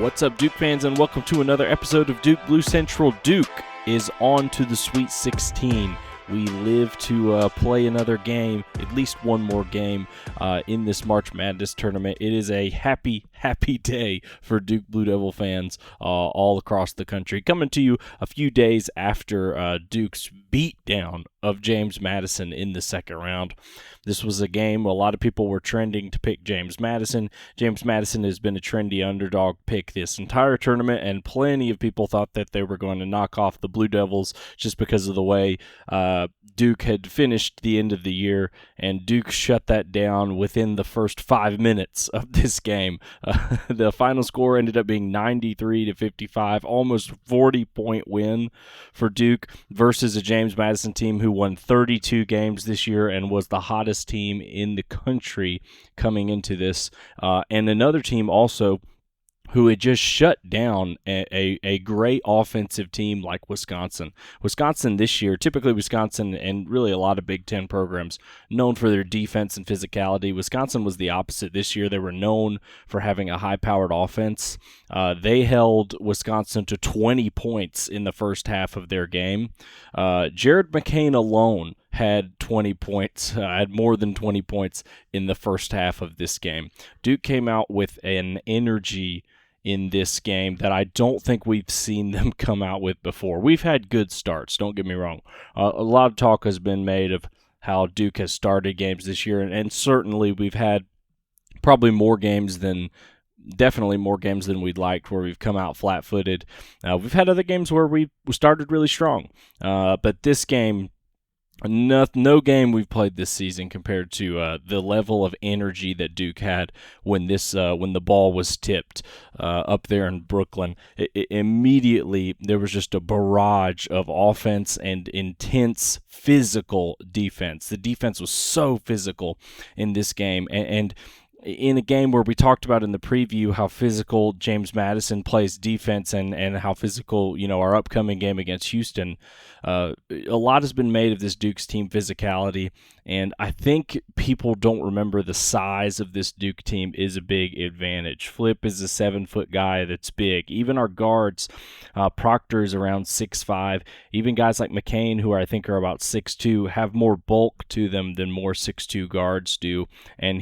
What's up, Duke fans, and welcome to another episode of Duke Blue Central. Duke is on to the Sweet 16. We live to play another game, at least one more game in this March Madness tournament. It is a happy, happy day for Duke Blue Devil fans all across the country. Coming to you a few days after Duke's beatdown of James Madison in the second round. This was a game a lot of people were trending to pick James Madison. James Madison has been a trendy underdog pick this entire tournament, and plenty of people thought that they were going to knock off the Blue Devils just because of the way Duke had finished the end of the year, and Duke shut that down within the first 5 minutes of this game. The final score ended up being 93-55, almost 40-point win for Duke versus a James Madison team who won 32 games this year and was the hottest team in the country coming into this, and another team also who had just shut down a great offensive team like Wisconsin. Wisconsin this year, typically Wisconsin and really a lot of Big Ten programs, known for their defense and physicality. Wisconsin was the opposite this year. They were known for having a high-powered offense. They held Wisconsin to 20 points in the first half of their game. Jared McCain alone had 20 points, had more than 20 points in the first half of this game. Duke came out with an energy in this game that I don't think we've seen them come out with before. We've had good starts, don't get me wrong. A lot of talk has been made of how Duke has started games this year, and certainly we've had probably definitely more games than we'd liked where we've come out flat-footed. We've had other games where we started really strong, but this game, no game we've played this season compared to the level of energy that Duke had when the ball was tipped up there in Brooklyn. Immediately, there was just a barrage of offense and intense physical defense. The defense was so physical in this game, and in a game where we talked about in the preview how physical James Madison plays defense and how physical, our upcoming game against Houston, a lot has been made of this Duke's team physicality, and I think people don't remember the size of this Duke team is a big advantage. Flip is a 7-foot guy that's big. Even our guards, Proctor is around 6'5". Even guys like McCain, who I think are about 6'2", have more bulk to them than more 6'2" guards do, and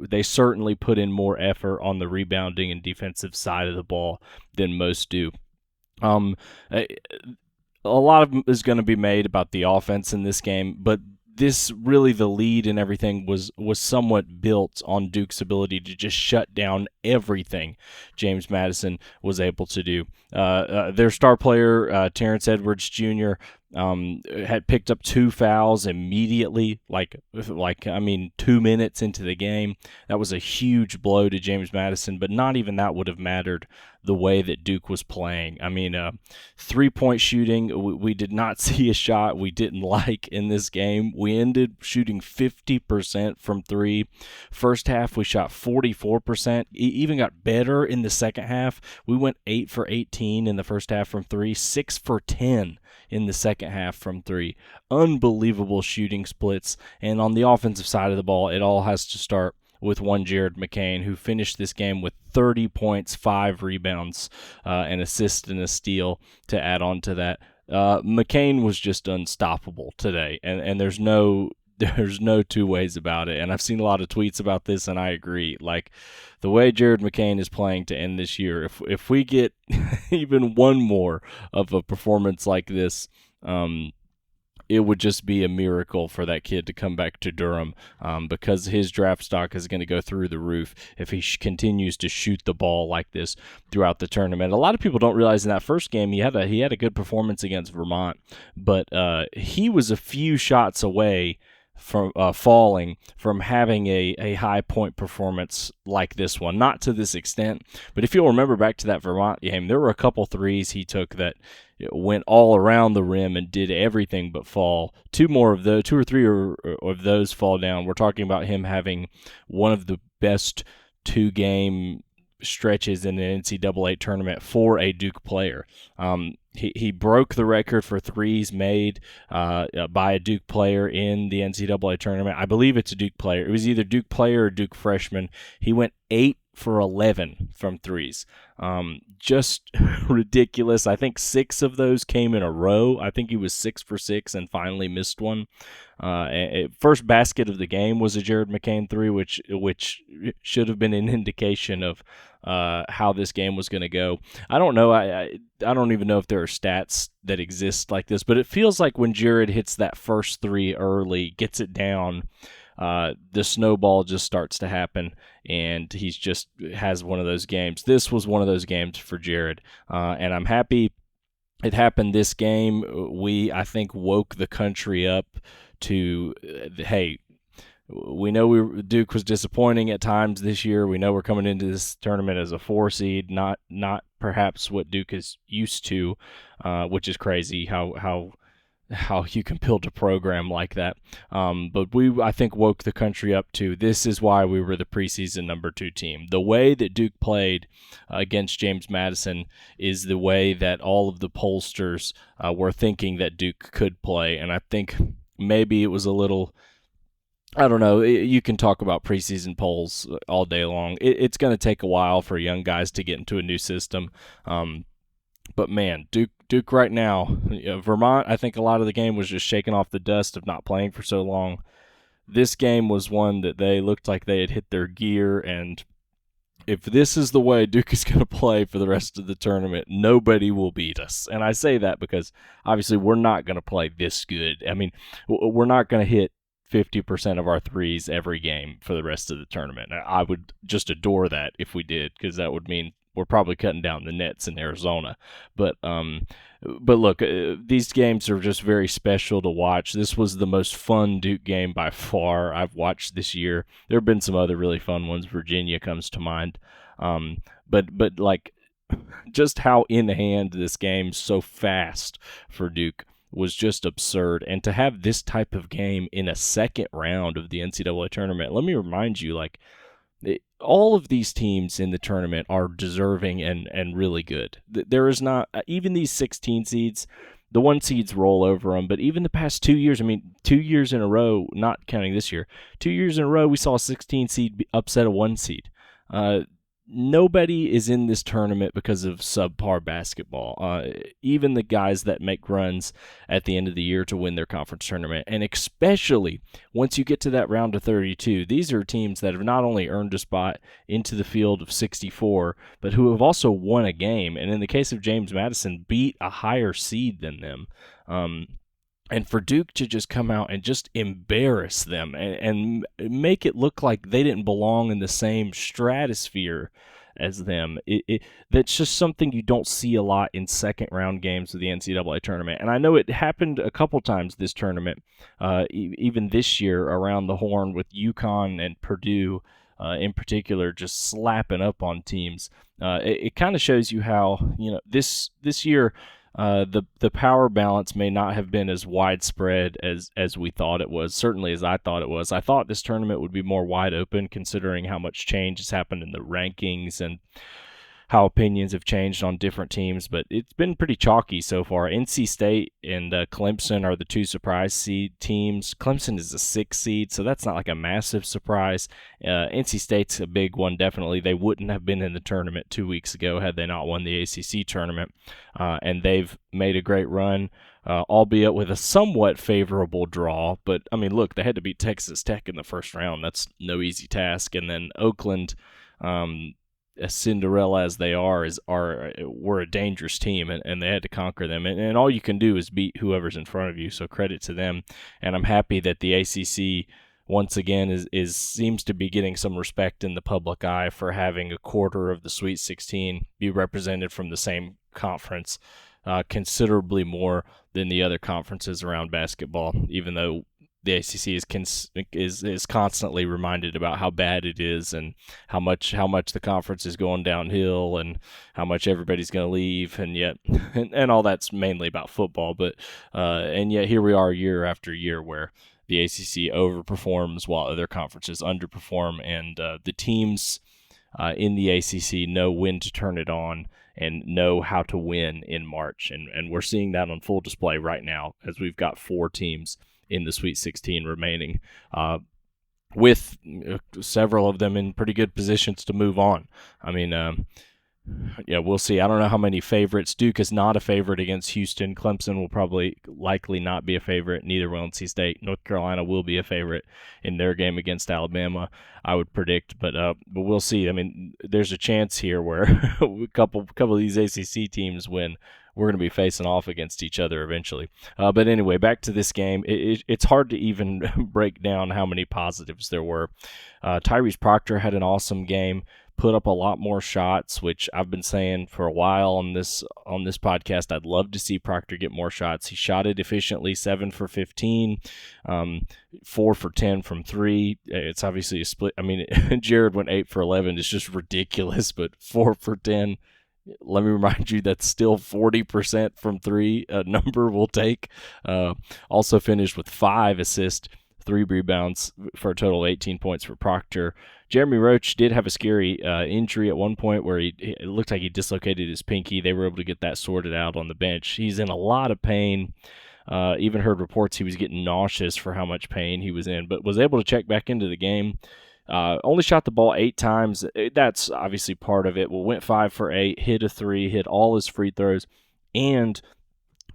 they certainly put in more effort on the rebounding and defensive side of the ball than most do. A lot of is going to be made about the offense in this game, but this really, the lead and everything was somewhat built on Duke's ability to just shut down everything James Madison was able to do. Their star player, Terrence Edwards Jr., had picked up 2 fouls immediately, 2 minutes into the game. That was a huge blow to James Madison, but not even that would have mattered the way that Duke was playing. 3-point shooting, we did not see a shot we didn't like in this game. We ended shooting 50% from 3. First half, we shot 44%. Even got better in the second half. We went 8 for 18 in the first half from 3, 6 for 10 in the second half from 3. Unbelievable shooting splits. And on the offensive side of the ball, it all has to start with one Jared McCain, who finished this game with 30 points, 5 rebounds, an assist and a steal to add on to that. McCain was just unstoppable today, and there's no two ways about it. And I've seen a lot of tweets about this, and I agree. The way Jared McCain is playing to end this year, if we get even one more of a performance like this, it would just be a miracle for that kid to come back to Durham, because his draft stock is going to go through the roof if he continues to shoot the ball like this throughout the tournament. A lot of people don't realize in that first game he had a good performance against Vermont, but he was a few shots away from falling from having a high point performance like this one. Not to this extent, but if you'll remember back to that Vermont game, there were a couple threes he took that went all around the rim and did everything but fall. 2 or 3 of those fall down. We're talking about him having one of the best 2-game stretches in the NCAA tournament for a Duke player. He broke the record for threes made by a Duke player in the NCAA tournament. I believe it's a Duke player. It was either Duke player or Duke freshman. He went 8 for 11 from threes. Just ridiculous. I think 6 of those came in a row. I think he was 6 for 6 and finally missed one. First basket of the game was a Jared McCain 3, which should have been an indication of how this game was going to go. I don't know. I don't even know if there are stats that exist like this, but it feels like when Jared hits that first 3 early, gets it down, the snowball just starts to happen, and he's just has one of those games. This was one of those games for Jared, and I'm happy it happened this game. I think, woke the country up to, hey, we know Duke was disappointing at times this year. We know we're coming into this tournament as a 4 seed, not perhaps what Duke is used to, which is crazy how you can build a program like that. But I think, woke the country up to, this is why we were the preseason number 2 team. The way that Duke played against James Madison is the way that all of the pollsters were thinking that Duke could play. And I think maybe it was a little, I don't know, you can talk about preseason polls all day long. It's going to take a while for young guys to get into a new system. But man, Duke right now, Vermont, I think a lot of the game was just shaking off the dust of not playing for so long. This game was one that they looked like they had hit their gear, and if this is the way Duke is going to play for the rest of the tournament, nobody will beat us. And I say that because obviously we're not going to play this good. I mean, we're not going to hit 50% of our threes every game for the rest of the tournament. I would just adore that if we did, because that would mean we're probably cutting down the nets in Arizona. But look, these games are just very special to watch. This was the most fun Duke game by far I've watched this year. There have been some other really fun ones. Virginia comes to mind. But like, just how in hand this game so fast for Duke was just absurd. And to have this type of game in a second round of the NCAA tournament, let me remind you, like, all of these teams in the tournament are deserving and really good. There is not, even these 16 seeds, the 1 seeds roll over them, but even the past 2 years, I mean, 2 years in a row, not counting this year, 2 years in a row, we saw a 16 seed upset a 1 seed. Nobody is in this tournament because of subpar basketball. Even the guys that make runs at the end of the year to win their conference tournament, and especially once you get to that round of 32, these are teams that have not only earned a spot into the field of 64, but who have also won a game, and in the case of James Madison, beat a higher seed than them. And for Duke to just come out and just embarrass them and make it look like they didn't belong in the same stratosphere as them, that's just something you don't see a lot in second-round games of the NCAA tournament. And I know it happened a couple times this tournament, even this year around the horn with UConn and Purdue in particular just slapping up on teams. It kind of shows you how, this year, the power balance may not have been as widespread as we thought it was, certainly as I thought it was. I thought this tournament would be more wide open considering how much change has happened in the rankings and how opinions have changed on different teams, but it's been pretty chalky so far. NC State and Clemson are the 2 surprise seed teams. Clemson is a 6 seed, so that's not like a massive surprise. NC State's a big one, definitely. They wouldn't have been in the tournament 2 weeks ago had they not won the ACC tournament, and they've made a great run, albeit with a somewhat favorable draw. But, I mean, look, they had to beat Texas Tech in the first round. That's no easy task. And then Oakland, as Cinderella as they were a dangerous team, and they had to conquer them. And all you can do is beat whoever's in front of you, so credit to them. And I'm happy that the ACC, once again, seems to be getting some respect in the public eye for having a quarter of the Sweet 16 be represented from the same conference, considerably more than the other conferences around basketball, even though the ACC is constantly reminded about how bad it is and how much the conference is going downhill and how much everybody's going to leave, and yet and all that's mainly about football, but and yet here we are year after year where the ACC overperforms while other conferences underperform, and the teams in the ACC know when to turn it on and know how to win in March, and we're seeing that on full display right now as we've got 4 teams in the Sweet 16 remaining. with several of them in pretty good positions to move on. I mean, yeah, we'll see. I don't know how many favorites. Duke is not a favorite against Houston. Clemson will likely not be a favorite. Neither will NC State. North Carolina will be a favorite in their game against Alabama, I would predict. But we'll see. I mean, there's a chance here where a couple of these ACC teams win. We're going to be facing off against each other eventually. But anyway, back to this game. It's hard to even break down how many positives there were. Tyrese Proctor had an awesome game. Put up a lot more shots, which I've been saying for a while on this podcast. I'd love to see Proctor get more shots. He shot it efficiently, 7 for 15, 4 for 10 from 3. It's obviously a split. I mean, Jared went 8 for 11. It's just ridiculous, but 4 for 10. Let me remind you, that's still 40% from 3, a number we'll take. Also finished with 5 assists, 3 rebounds for a total of 18 points for Proctor. Jeremy Roach did have a scary injury at one point where it looked like he dislocated his pinky. They were able to get that sorted out on the bench. He's in a lot of pain. Even heard reports he was getting nauseous for how much pain he was in, but was able to check back into the game. Only shot the ball 8 times. That's obviously part of it. Well, went 5 for 8, hit a 3, hit all his free throws, and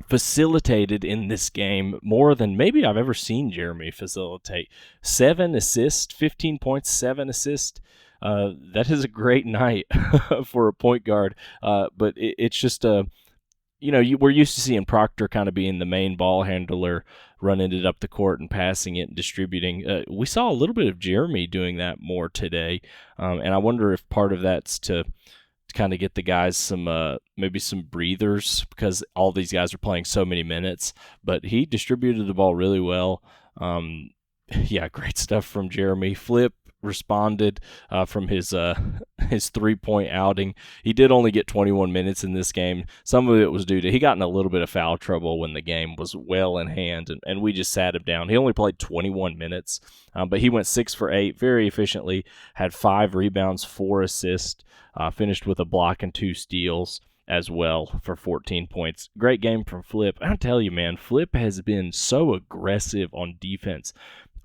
facilitated in this game more than maybe I've ever seen Jeremy facilitate. 7 assists, 15 points, 7 assists. That is a great night for a point guard. But it's just we're used to seeing Proctor kind of being the main ball handler, running it up the court and passing it and distributing. We saw a little bit of Jeremy doing that more today, and I wonder if part of that's to kind of get the guys some maybe some breathers because all these guys are playing so many minutes. But he distributed the ball really well. Yeah, great stuff from Jeremy. Flip responded from his 3-point outing. He did only get 21 minutes in this game. Some of it was due to he got in a little bit of foul trouble when the game was well in hand, and we just sat him down. He only played 21 minutes, but he went 6 for 8 very efficiently, had 5 rebounds, 4 assists, finished with a block and 2 steals as well for 14 points. Great game from Flip. I tell you, man, Flip has been so aggressive on defense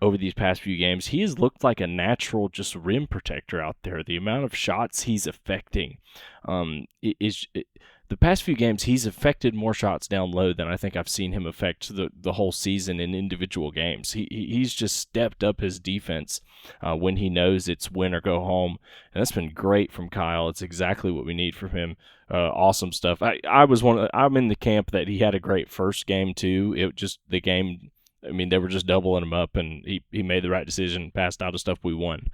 over these past few games. He has looked like a natural just rim protector out there. The amount of shots he's affecting the past few games, he's affected more shots down low than I think I've seen him affect the whole season in individual games. He's just stepped up his defense when he knows it's win or go home, and that's been great from Kyle. It's exactly what we need from him. Awesome stuff. I'm in the camp that he had a great first game too. It just the game. I mean, they were just doubling him up, and he made the right decision, passed out of stuff we won.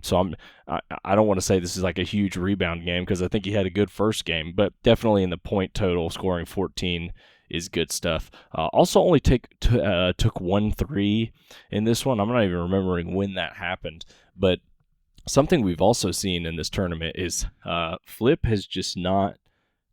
So I don't want to say this is like a huge rebound game because I think he had a good first game, but definitely in the point total, scoring 14 is good stuff. Also only took 1 3 in this one. I'm not even remembering when that happened, but something we've also seen in this tournament is Flip has just not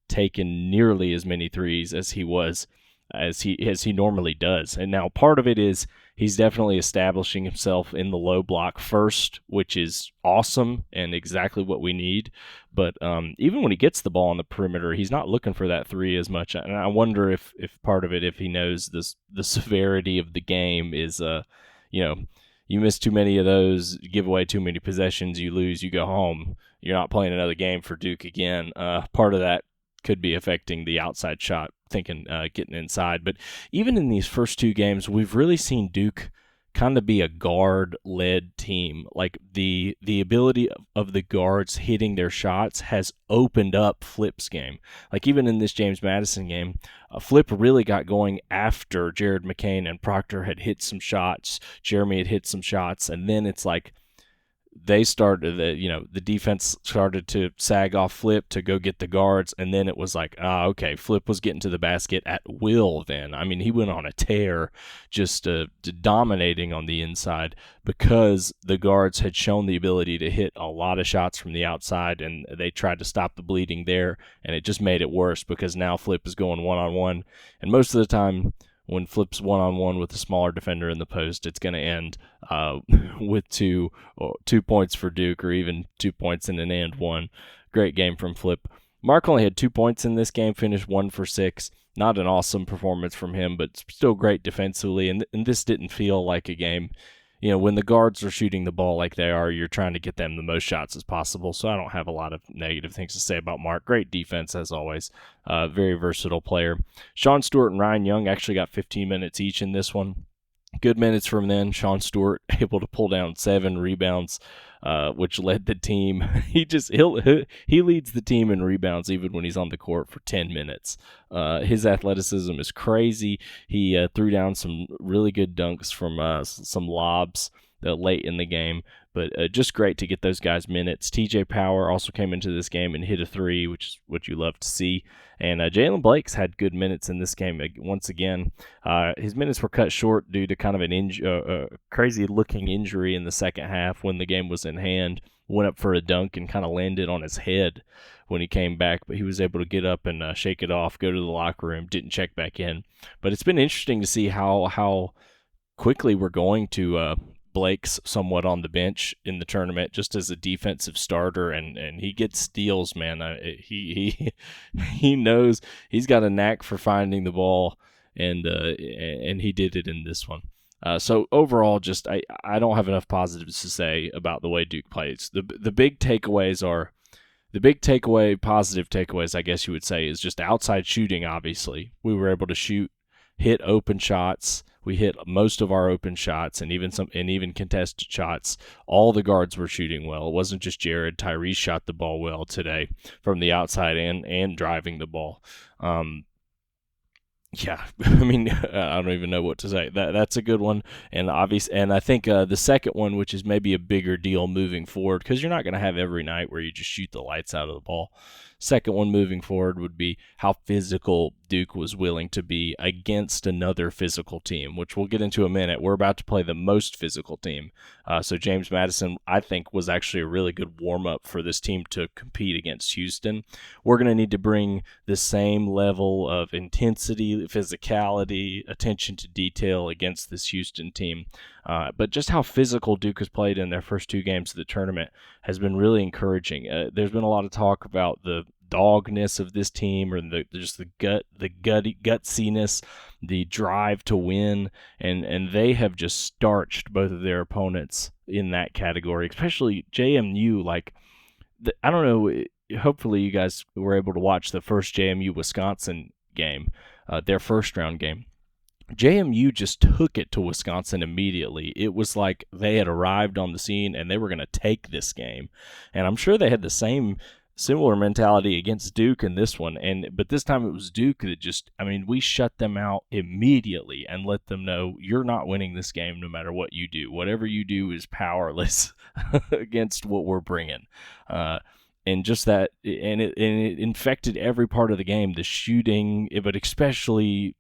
taken nearly as many threes as he normally does. And now part of it is he's definitely establishing himself in the low block first, which is awesome and exactly what we need. But even when he gets the ball on the perimeter, he's not looking for that 3 as much. And I wonder if part of it, if he knows the severity of the game is, you miss too many of those, give away too many possessions, you lose, you go home. You're not playing another game for Duke again. Part of that could be affecting the outside shot, thinking getting inside. But even in these first 2 games, we've really seen Duke kind of be a guard-led team. Like the ability of the guards hitting their shots has opened up Flip's game. Like even in this James Madison game, Flip really got going after Jared McCain and Proctor had hit some shots. Jeremy had hit some shots, and then it's like they started, the defense started to sag off Flip to go get the guards, and then it was like, okay, Flip was getting to the basket at will then. I mean, he went on a tear, just dominating on the inside because the guards had shown the ability to hit a lot of shots from the outside, and they tried to stop the bleeding there, and it just made it worse because now Flip is going one-on-one, and most of the time, when Flip's one-on-one with a smaller defender in the post, it's going to end with 2 points for Duke, or even 2 points in an and one. Great game from Flip. Mark only had 2 points in this game, finished 1 for 6. Not an awesome performance from him, but still great defensively. And this didn't feel like a game, when the guards are shooting the ball like they are, you're trying to get them the most shots as possible. So I don't have a lot of negative things to say about Mark. Great defense as always. Very versatile player. Sean Stewart and Ryan Young actually got 15 minutes each in this one. Good minutes from then. Sean Stewart able to pull down 7 rebounds, which led the team. He leads the team in rebounds even when he's on the court for 10 minutes. His athleticism is crazy. He threw down some really good dunks from some lobs late in the game. But just great to get those guys minutes. TJ Power also came into this game and hit a 3, which is what you love to see. And Jalen Blake's had good minutes in this game once again. His minutes were cut short due to kind of an crazy-looking injury in the second half when the game was in hand. Went up for a dunk and kind of landed on his head when he came back, but he was able to get up and shake it off, go to the locker room, didn't check back in. But it's been interesting to see how quickly we're going to Blake's somewhat on the bench in the tournament just as a defensive starter, and he gets steals, man. He knows he's got a knack for finding the ball, and he did it in this one. So overall, just I don't have enough positives to say about the way Duke plays. The big takeaways are positive takeaways, I guess you would say, is just outside shooting. Obviously, we were able to hit open shots. We hit most of our open shots and even contested shots. All the guards were shooting well. It wasn't just Jared. Tyrese shot the ball well today from the outside and driving the ball. Yeah, I mean, I don't even know what to say. That's a good one, and I think the second one, which is maybe a bigger deal moving forward, because you're not going to have every night where you just shoot the lights out of the ball. Second one moving forward would be how physical Duke was willing to be against another physical team, which we'll get into in a minute. We're about to play the most physical team. So James Madison, I think, was actually a really good warm-up for this team to compete against Houston. We're going to need to bring the same level of intensity, physicality, attention to detail against this Houston team. But just how physical Duke has played in their first 2 games of the tournament has been really encouraging. There's been a lot of talk about the dogness of this team, or the gutsiness, the drive to win, and they have just starched both of their opponents in that category, especially JMU. I don't know, hopefully you guys were able to watch the first JMU Wisconsin game, their first round game. JMU just took it to Wisconsin immediately. It was like they had arrived on the scene and they were going to take this game. And I'm sure they had the similar mentality against Duke in this one. But this time it was Duke that we shut them out immediately and let them know, you're not winning this game no matter what you do. Whatever you do is powerless against what we're bringing. And just that, and it infected every part of the game, the shooting, but especially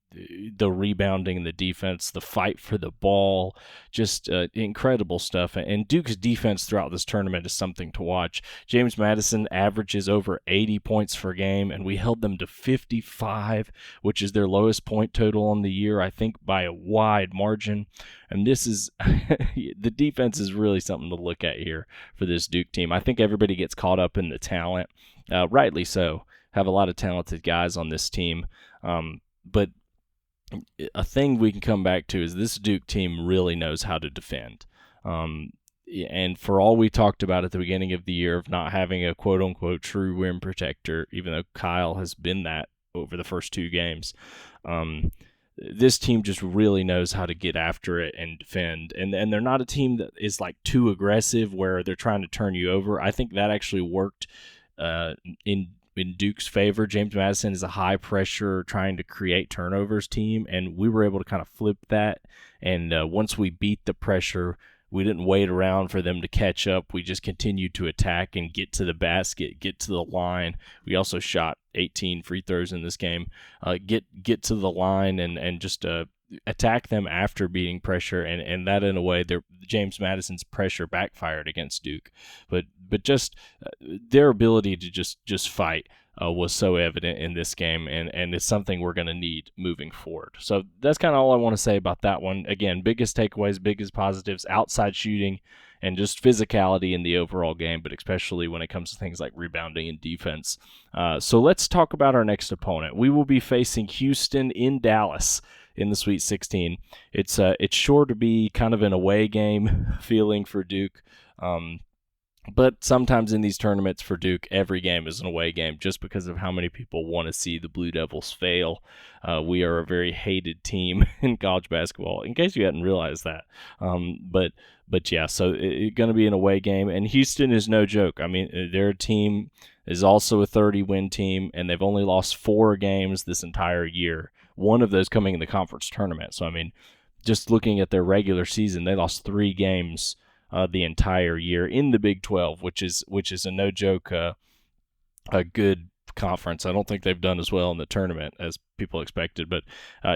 the rebounding and the defense, the fight for the ball, just incredible stuff. And Duke's defense throughout this tournament is something to watch. James Madison averages over 80 points per game, and we held them to 55, which is their lowest point total on the year, I think by a wide margin. And this is the defense is really something to look at here for this Duke team. I think everybody gets caught up in the talent, rightly so. Have a lot of talented guys on this team, but a thing we can come back to is this Duke team really knows how to defend. And for all we talked about at the beginning of the year of not having a quote-unquote true rim protector, even though Kyle has been that over the first 2 games, this team just really knows how to get after it and defend. And they're not a team that is like too aggressive where they're trying to turn you over. I think that actually worked in Duke's favor. James Madison is a high pressure, trying to create turnovers team, and we were able to kind of flip that. And once we beat the pressure, we didn't wait around for them to catch up. We just continued to attack and get to the basket, get to the line. We also shot 18 free throws in this game. Get to the line and just attack them after beating pressure, and that in a way, James Madison's pressure backfired against Duke. But just their ability to just fight was so evident in this game, and it's something we're going to need moving forward. So that's kind of all I want to say about that one. Again, biggest takeaways, biggest positives, outside shooting, and just physicality in the overall game, but especially when it comes to things like rebounding and defense. So let's talk about our next opponent. We will be facing Houston in Dallas in the Sweet 16. It's sure to be kind of an away game feeling for Duke. But sometimes in these tournaments for Duke, every game is an away game just because of how many people want to see the Blue Devils fail. We are a very hated team in college basketball, in case you hadn't realized that. But yeah, so it's going to be an away game. And Houston is no joke. I mean, their team is also a 30-win team, and they've only lost 4 games this entire year, one of those coming in the conference tournament. So, I mean, just looking at their regular season, they lost 3 games the entire year in the Big 12, which is a no joke, a good conference. I don't think they've done as well in the tournament as people expected, but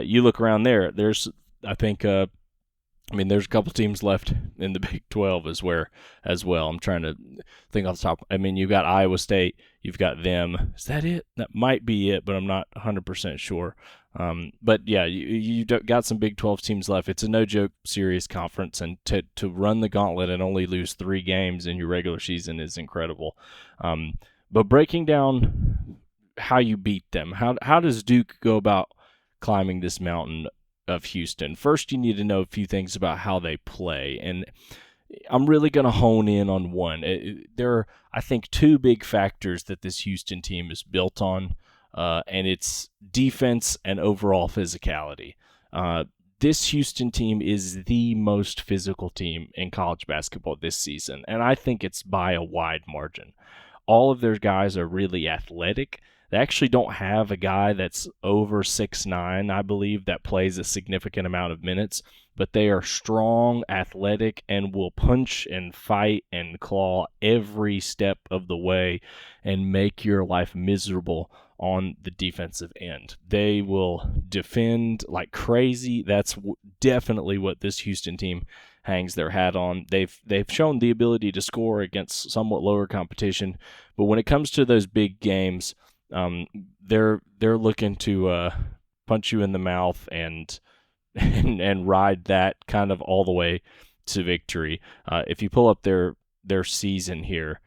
you look around there. There's I think there's a couple teams left in the Big 12 as well. I'm trying to think off the top. I mean, you've got Iowa State, you've got them. Is that it? That might be it, but I'm not 100% sure. But yeah, you got some Big 12 teams left. It's a no-joke serious conference, and to run the gauntlet and only lose 3 games in your regular season is incredible. But breaking down how you beat them, how does Duke go about climbing this mountain of Houston? First, you need to know a few things about how they play, and I'm really going to hone in on one. There are, I think, 2 big factors that this Houston team is built on. And it's defense and overall physicality. This Houston team is the most physical team in college basketball this season, and I think it's by a wide margin. All of their guys are really athletic. They actually don't have a guy that's over 6'9", I believe, that plays a significant amount of minutes, but they are strong, athletic, and will punch and fight and claw every step of the way and make your life miserable on the defensive end. They will defend like crazy. That's definitely what this Houston team hangs their hat on. They've shown the ability to score against somewhat lower competition, but when it comes to those big games, they're looking to punch you in the mouth and ride that kind of all the way to victory. If you pull up their season here,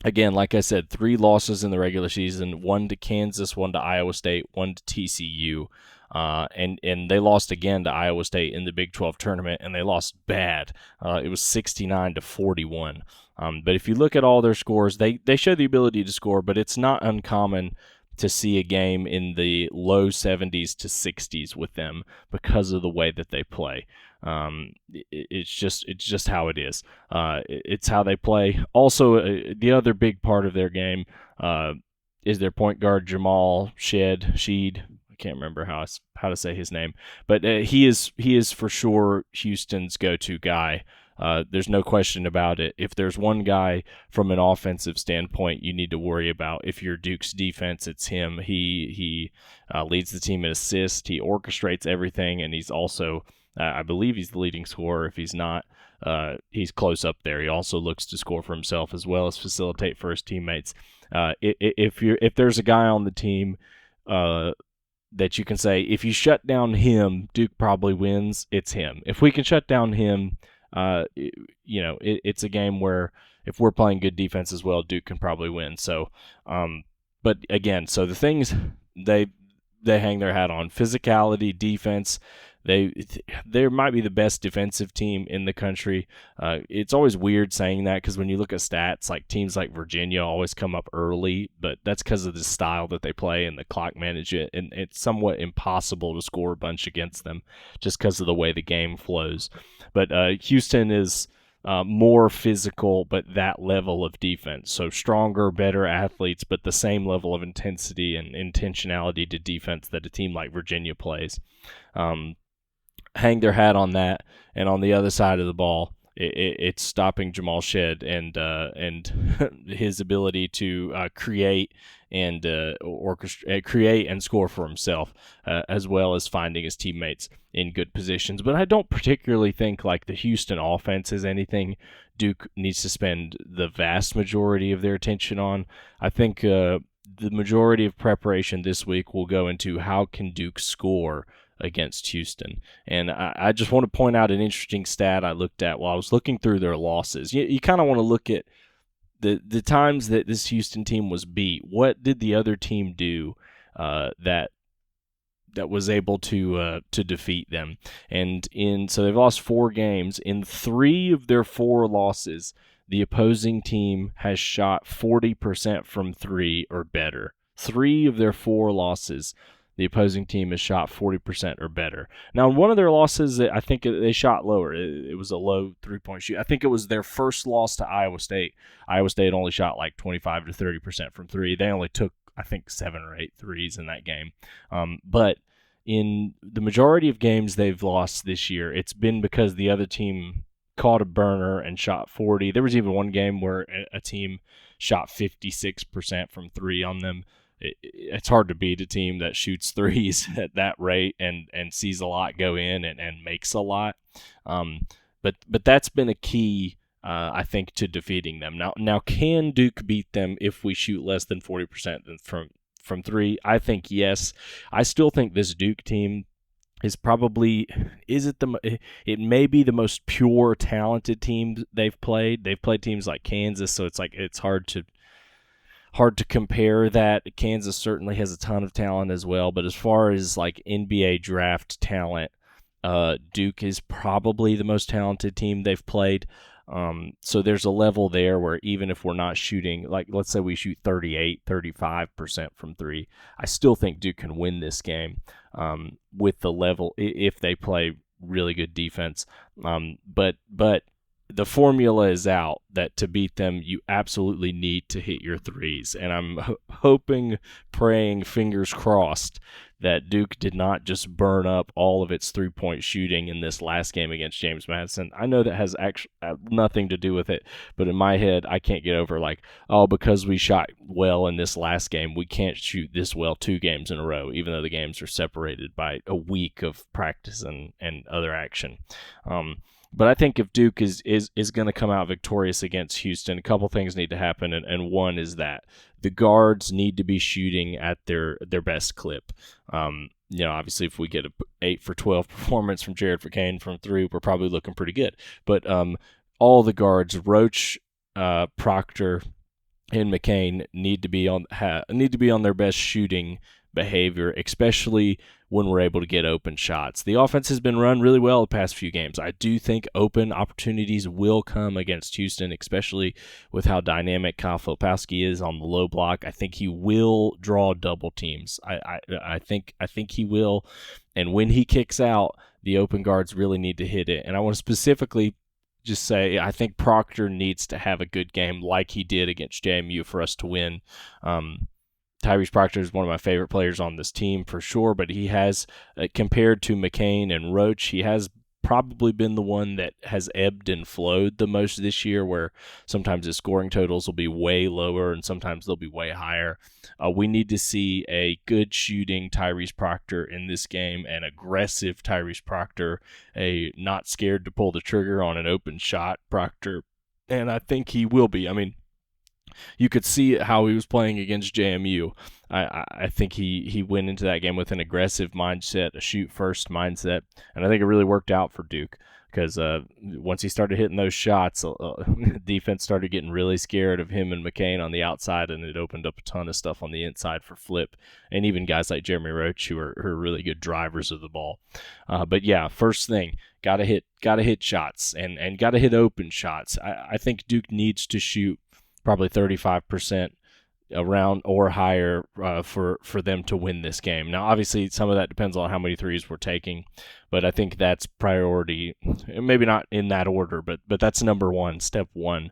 again, like I said, 3 losses in the regular season, 1 to Kansas, 1 to Iowa State, 1 to TCU. And they lost again to Iowa State in the Big 12 tournament, and they lost bad. It was 69-41. But if you look at all their scores, they show the ability to score, but it's not uncommon to see a game in the low 70s to 60s with them because of the way that they play. It's just how it is. It's how they play. Also, the other big part of their game is their point guard Jamal Sheed. I can't remember how to say his name, but he is for sure Houston's go-to guy. There's no question about it. If there's one guy from an offensive standpoint you need to worry about, if you're Duke's defense, it's him. He leads the team in assists. He orchestrates everything, and he's also, I believe he's the leading scorer. If he's not, he's close up there. He also looks to score for himself as well as facilitate for his teammates. If there's a guy on the team that you can say, if you shut down him, Duke probably wins, it's him. If we can shut down him, it's a game where if we're playing good defense as well, Duke can probably win. So, but again, so the things they hang their hat on: physicality, defense. They might be the best defensive team in the country. It's always weird saying that because when you look at stats, like teams like Virginia always come up early, but that's because of the style that they play and the clock management, and it's somewhat impossible to score a bunch against them just because of the way the game flows. But Houston is more physical, but that level of defense. So stronger, better athletes, but the same level of intensity and intentionality to defense that a team like Virginia plays. Hang their hat on that, and on the other side of the ball, it's stopping Jamal Shead and his ability to create and create and score for himself, as well as finding his teammates in good positions. But I don't particularly think like the Houston offense is anything Duke needs to spend the vast majority of their attention on. I think the majority of preparation this week will go into how can Duke score against Houston. And I just want to point out an interesting stat I looked at while I was looking through their losses. You kind of want to look at the times that this Houston team was beat. What did the other team do that was able to defeat them. And so they've lost 4 games. In 3 of their 4 losses, the opposing team has shot 40% from 3 or better. 3 of their 4 losses, the opposing team has shot 40% or better. Now, in one of their losses, I think they shot lower. It was a low 3-point shoot. I think it was their first loss to Iowa State. Iowa State only shot like 25 to 30% from 3. They only took, I think, 7 or 8 threes in that game. But in the majority of games they've lost this year, it's been because the other team caught a burner and shot 40. There was even one game where a team shot 56% from 3 on them. It's hard to beat a team that shoots threes at that rate and sees a lot go in and makes a lot. But that's been a key, I think, to defeating them. Now, can Duke beat them if we shoot less than 40% from 3? I think yes. I still think this Duke team is probably it may be the most pure talented team they've played. They've played teams like Kansas, so it's hard to compare that. Kansas certainly has a ton of talent as well, but as far as like NBA draft talent, Duke is probably the most talented team they've played. So there's a level there where even if we're not shooting, like let's say we shoot 35% from 3, I still think Duke can win this game with the level if they play really good defense. But the formula is out that to beat them, you absolutely need to hit your threes. And I'm hoping, praying, fingers crossed, that Duke did not just burn up all of its three-point shooting in this last game against James Madison. I know that has actually nothing to do with it, but in my head, I can't get over because we shot well in this last game, we can't shoot this well 2 games in a row, even though the games are separated by a week of practice and other action. But I think if Duke is going to come out victorious against Houston, a couple things need to happen, and one is that the guards need to be shooting at their best clip. Obviously, if we get a 8 for 12 performance from Jared McCain from 3, we're probably looking pretty good. But all the guards, Roach, Proctor, and McCain need to be on their best shooting behavior, especially when we're able to get open shots. The offense has been run really well the past few games. I do think open opportunities will come against Houston, especially with how dynamic Kyle Filipowski is on the low block. I think he will draw double teams. I think he will, and when he kicks out, the open guards really need to hit it. And I want to specifically just say I think Proctor needs to have a good game like he did against JMU for us to win. Tyrese Proctor is one of my favorite players on this team for sure, but he has, compared to McCain and Roach, he has probably been the one that has ebbed and flowed the most this year, where sometimes his scoring totals will be way lower and sometimes they'll be way higher. We need to see a good shooting Tyrese Proctor in this game, an aggressive Tyrese Proctor, a not scared to pull the trigger on an open shot Proctor, and I think he will be. I mean, you could see how he was playing against JMU. I think he went into that game with an aggressive mindset, a shoot-first mindset, and I think it really worked out for Duke because once he started hitting those shots, defense started getting really scared of him and McCain on the outside, and it opened up a ton of stuff on the inside for Flip, and even guys like Jeremy Roach who are really good drivers of the ball. But yeah, first thing, gotta hit shots and gotta hit open shots. I think Duke needs to shoot probably 35% around or higher for them to win this game. Now, obviously, some of that depends on how many threes we're taking, but I think that's priority. Maybe not in that order, but that's number one, step one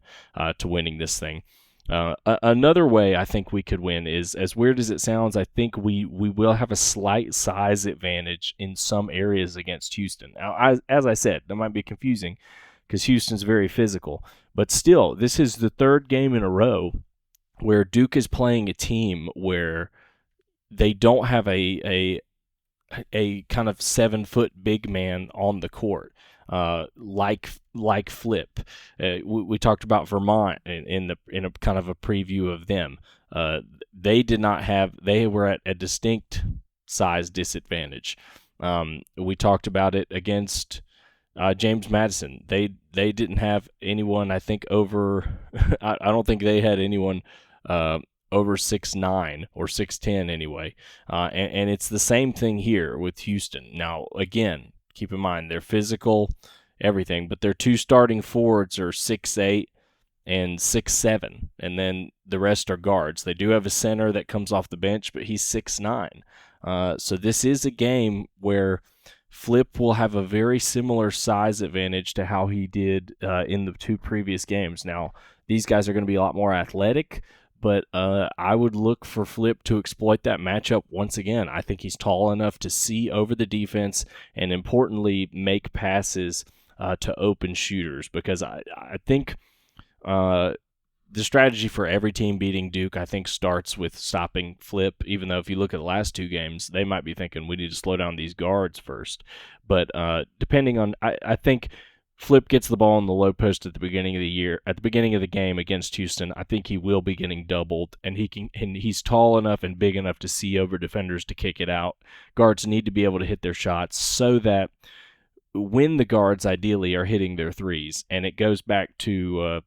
to winning this thing. Another way I think we could win is, as weird as it sounds, I think we will have a slight size advantage in some areas against Houston. Now, as I said, that might be confusing because Houston's very physical. But still, this is the 3rd game in a row where Duke is playing a team where they don't have a kind of 7-foot big man on the court, like Flip. We talked about Vermont in a kind of a preview of them. They were at a distinct size disadvantage. We talked about it against James Madison. They didn't have anyone, I think, over I don't think they had anyone over 6'9" or 6'10" anyway. And it's the same thing here with Houston. Now, again, keep in mind, they're physical, everything, but their 2 starting forwards are 6'8" and 6'7", and then the rest are guards. They do have a center that comes off the bench, but he's 6'9". So this is a game where Flip will have a very similar size advantage to how he did in the 2 previous games. Now, these guys are going to be a lot more athletic, but I would look for Flip to exploit that matchup once again. I think he's tall enough to see over the defense and, importantly, make passes to open shooters, because I think the strategy for every team beating Duke, I think, starts with stopping Flip, even though if you look at the last 2 games, they might be thinking we need to slow down these guards first. But depending on, I think Flip gets the ball in the low post at the beginning of the game against Houston. I think he will be getting doubled, and he's tall enough and big enough to see over defenders to kick it out. Guards need to be able to hit their shots so that when the guards ideally are hitting their threes, and it goes back to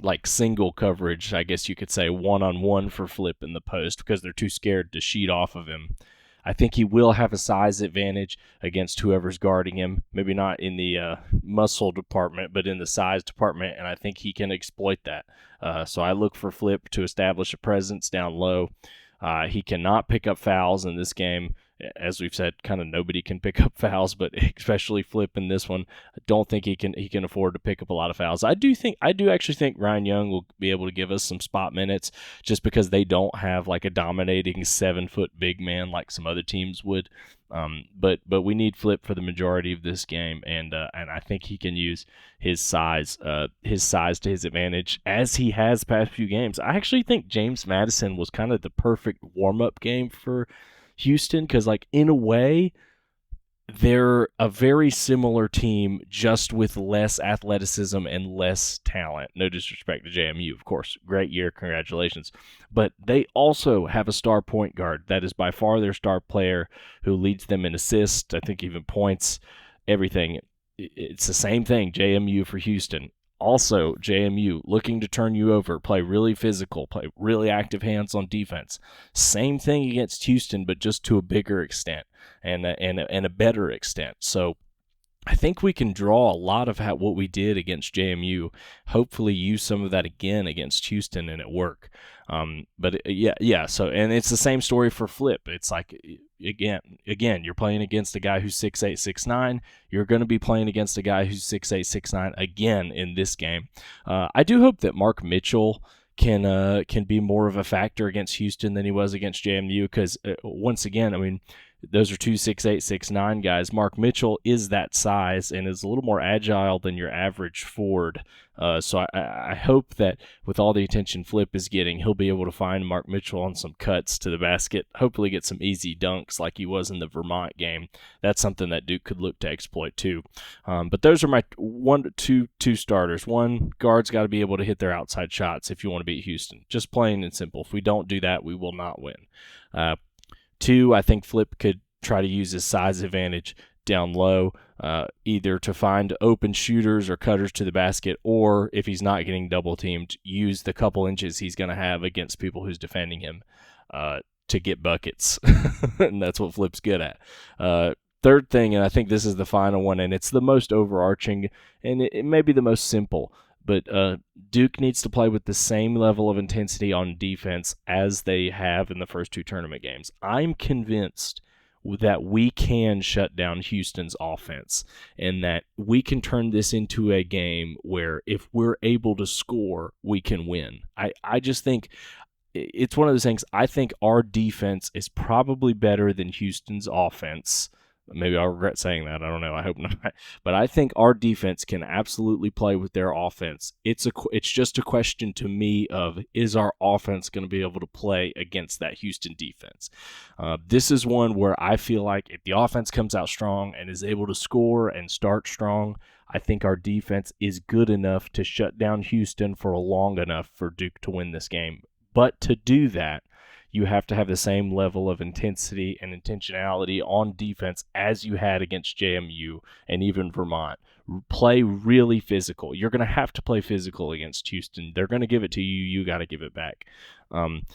like single coverage, I guess you could say, one-on-one for Flip in the post because they're too scared to sheet off of him. I think he will have a size advantage against whoever's guarding him, maybe not in the muscle department, but in the size department, and I think he can exploit that. So I look for Flip to establish a presence down low. He cannot pick up fouls in this game. As we've said, kind of nobody can pick up fouls, but especially Flip in this one. I don't think he can afford to pick up a lot of fouls. I do actually think Ryan Young will be able to give us some spot minutes just because they don't have like a dominating 7-foot big man like some other teams would. But we need Flip for the majority of this game, and I think he can use his size to his advantage as he has past few games. I actually think James Madison was kind of the perfect warm-up game for Houston because, like, in a way, they're a very similar team, just with less athleticism and less talent. No disrespect to JMU, of course. Great year, congratulations. But they also have a star point guard that is by far their star player, who leads them in assists, I think even points, everything. It's the same thing, JMU for Houston. Also, JMU looking to turn you over, play really physical, play really active hands on defense. Same thing against Houston, but just to a bigger extent and a better extent. So I think we can draw a lot of what we did against JMU, hopefully use some of that again against Houston and it work. Yeah. So, and it's the same story for Flip. It's like, again, you're playing against a guy who's 6'8", 6'9". You're going to be playing against a guy who's 6'8", 6'9" again in this game. I do hope that Mark Mitchell can be more of a factor against Houston than he was against JMU, because once again, I mean, those are 2 6'8", 6'9" guys. Mark Mitchell is that size and is a little more agile than your average forward. So I hope that with all the attention Flip is getting, he'll be able to find Mark Mitchell on some cuts to the basket, hopefully get some easy dunks like he was in the Vermont game. That's something that Duke could look to exploit too. But those are my two starters. One, guards got to be able to hit their outside shots if you want to beat Houston. Just plain and simple. If we don't do that, we will not win. 2, I think Flip could try to use his size advantage down low, either to find open shooters or cutters to the basket, or if he's not getting double teamed, use the couple inches he's going to have against people who's defending him to get buckets. And that's what Flip's good at. Third thing, and I think this is the final one, and it's the most overarching, and it may be the most simple, but Duke needs to play with the same level of intensity on defense as they have in the first 2 tournament games. I'm convinced that we can shut down Houston's offense and that we can turn this into a game where if we're able to score, we can win. I just think it's one of those things. I think our defense is probably better than Houston's offense. Maybe I'll regret saying that. I don't know. I hope not. But I think our defense can absolutely play with their offense. It's just a question to me of, is our offense going to be able to play against that Houston defense? This is one where I feel like if the offense comes out strong and is able to score and start strong, I think our defense is good enough to shut down Houston for long enough for Duke to win this game. But to do that, you have to have the same level of intensity and intentionality on defense as you had against JMU and even Vermont. Play really physical. You're going to have to play physical against Houston. They're going to give it to you. You got to give it back. And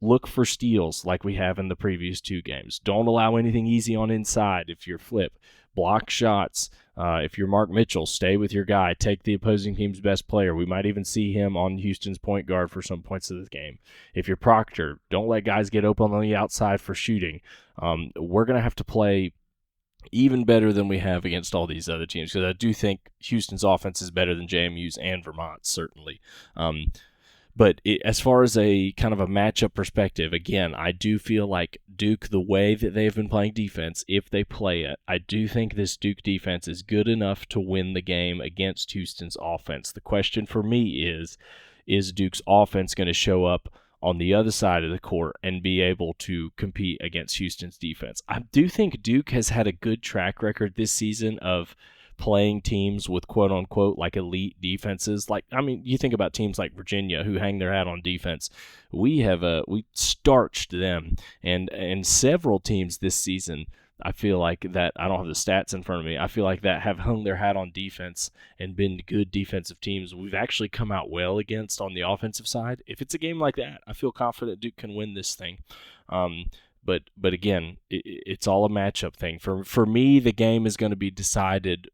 look for steals like we have in the previous 2 games. Don't allow anything easy on inside if you're Flip. Block shots. If you're Mark Mitchell, stay with your guy. Take the opposing team's best player. We might even see him on Houston's point guard for some points of the game. If you're Proctor, don't let guys get open on the outside for shooting. We're going to have to play even better than we have against all these other teams, because I do think Houston's offense is better than JMU's and Vermont's, certainly. But as far as a kind of a matchup perspective, again, I do feel like Duke, the way that they've been playing defense, if they play it, I do think this Duke defense is good enough to win the game against Houston's offense. The question for me is Duke's offense going to show up on the other side of the court and be able to compete against Houston's defense? I do think Duke has had a good track record this season of playing teams with quote-unquote like elite defenses. You think about teams like Virginia who hang their hat on defense. We starched them, and several teams this season, I feel like that, I don't have the stats in front of me, I feel like that have hung their hat on defense and been good defensive teams we've actually come out well against on the offensive side. If it's a game like that, I feel confident Duke can win this thing. But again, it's all a matchup thing. For me, the game is going to be decided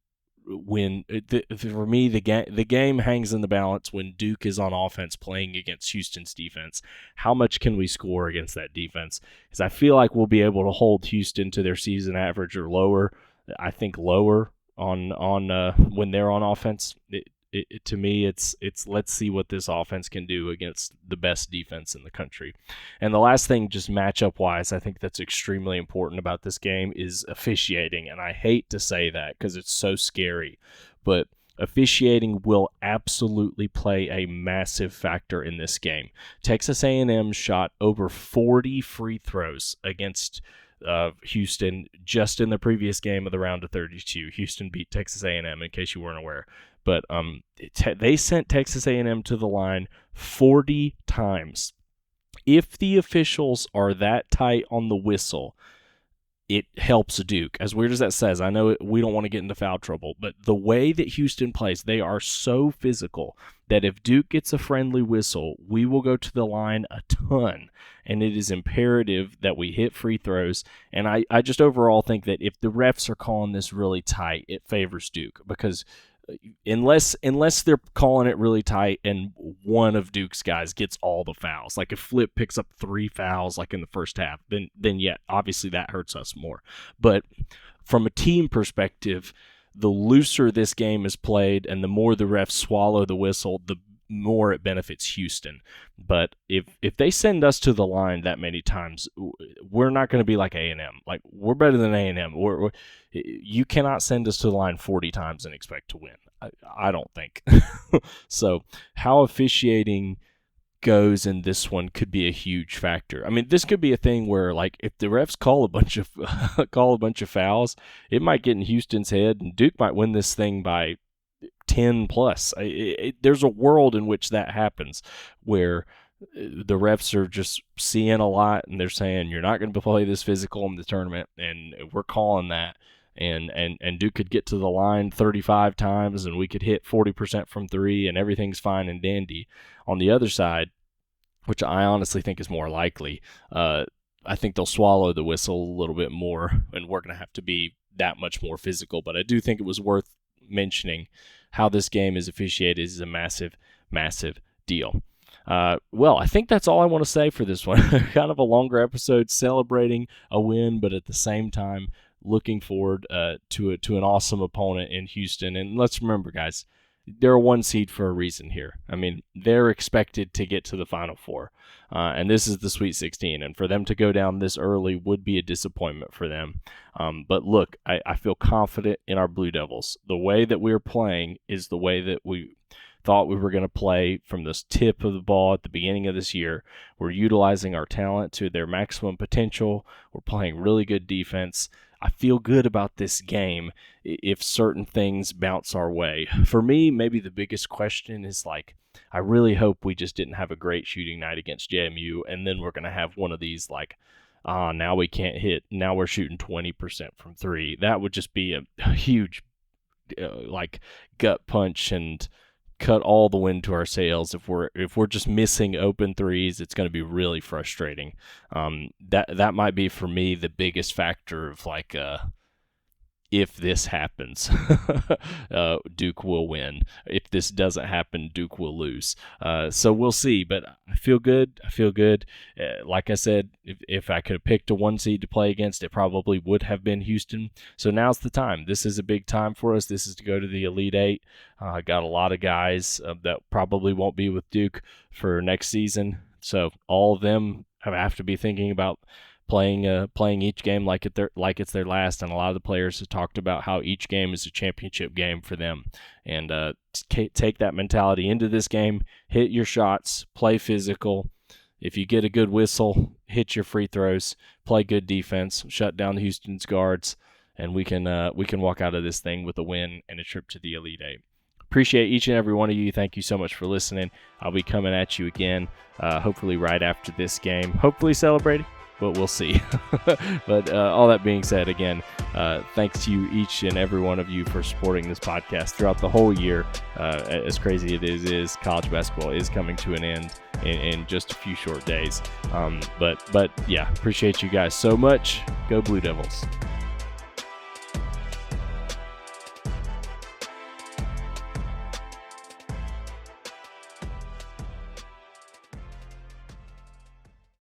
the game hangs in the balance when Duke is on offense playing against Houston's defense. How much can we score against that defense? Because I feel like we'll be able to hold Houston to their season average or lower. I think lower on when they're on offense. To me, it's let's see what this offense can do against the best defense in the country. And the last thing, just matchup-wise, I think that's extremely important about this game is officiating. And I hate to say that because it's so scary, but officiating will absolutely play a massive factor in this game. Texas A&M shot over 40 free throws against Houston just in the previous game of the round of 32. Houston beat Texas A&M, in case you weren't aware. But they sent Texas A&M to the line 40 times. If the officials are that tight on the whistle, it helps Duke. As weird as that says, I know we don't want to get into foul trouble, but the way that Houston plays, they are so physical that if Duke gets a friendly whistle, we will go to the line a ton, and it is imperative that we hit free throws. And I just overall think that if the refs are calling this really tight, it favors Duke, because unless they're calling it really tight and one of Duke's guys gets all the fouls, like if Flip picks up 3 fouls like in the first half, then yeah, obviously that hurts us more. But from a team perspective, the looser this game is played and the more the refs swallow the whistle, the more it benefits Houston. But if they send us to the line that many times, we're not going to be like A&M. Like, we're better than A&M. You cannot send us to the line 40 times and expect to win. I don't think. So how officiating goes in this one could be a huge factor. I mean, this could be a thing where, like, if the refs call a bunch of fouls, it might get in Houston's head, and Duke might win this thing by 10 plus. There's a world in which that happens, where the refs are just seeing a lot and they're saying, you're not going to play this physical in the tournament, and we're calling that. And Duke could get to the line 35 times and we could hit 40% from 3 and everything's fine and dandy. On the other side, which I honestly think is more likely, I think they'll swallow the whistle a little bit more, and we're going to have to be that much more physical. But I do think it was worth mentioning how this game is officiated is a massive, massive deal. Well, I think that's all I want to say for this one. Kind of a longer episode celebrating a win, but at the same time, looking forward to an awesome opponent in Houston. And let's remember, guys, they're a 1 seed for a reason here. I mean, they're expected to get to the Final Four, and this is the Sweet 16. And for them to go down this early would be a disappointment for them. But look, I feel confident in our Blue Devils. The way that we're playing is the way that we thought we were going to play from this tip of the ball at the beginning of this year. We're utilizing our talent to their maximum potential. We're playing really good defense. I feel good about this game if certain things bounce our way. For me, maybe the biggest question is, like, I really hope we just didn't have a great shooting night against JMU, and then we're going to have one of these like, now we can't hit. Now we're shooting 20% from three. That would just be a huge like gut punch and cut all the wind to our sails. If we're just missing open threes, it's going to be really frustrating. That might be for me the biggest factor of like if this happens, Duke will win. If this doesn't happen, Duke will lose. So we'll see, but I feel good. Like I said, if I could have picked a 1 seed to play against, it probably would have been Houston. So now's the time. This is a big time for us. This is to go to the Elite Eight. I got a lot of guys that probably won't be with Duke for next season. So all of them have to be thinking about playing each game like it's their last, and a lot of the players have talked about how each game is a championship game for them. And take that mentality into this game. Hit your shots, play physical. If you get a good whistle, hit your free throws, play good defense, shut down Houston's guards, and we can walk out of this thing with a win and a trip to the Elite Eight. Appreciate each and every one of you. Thank you so much for listening. I'll be coming at you again, hopefully right after this game. Hopefully celebrating, but we'll see. But all that being said, again, thanks to you, each and every one of you, for supporting this podcast throughout the whole year. As crazy it is college basketball is coming to an end in just a few short days. But yeah, appreciate you guys so much. Go Blue Devils.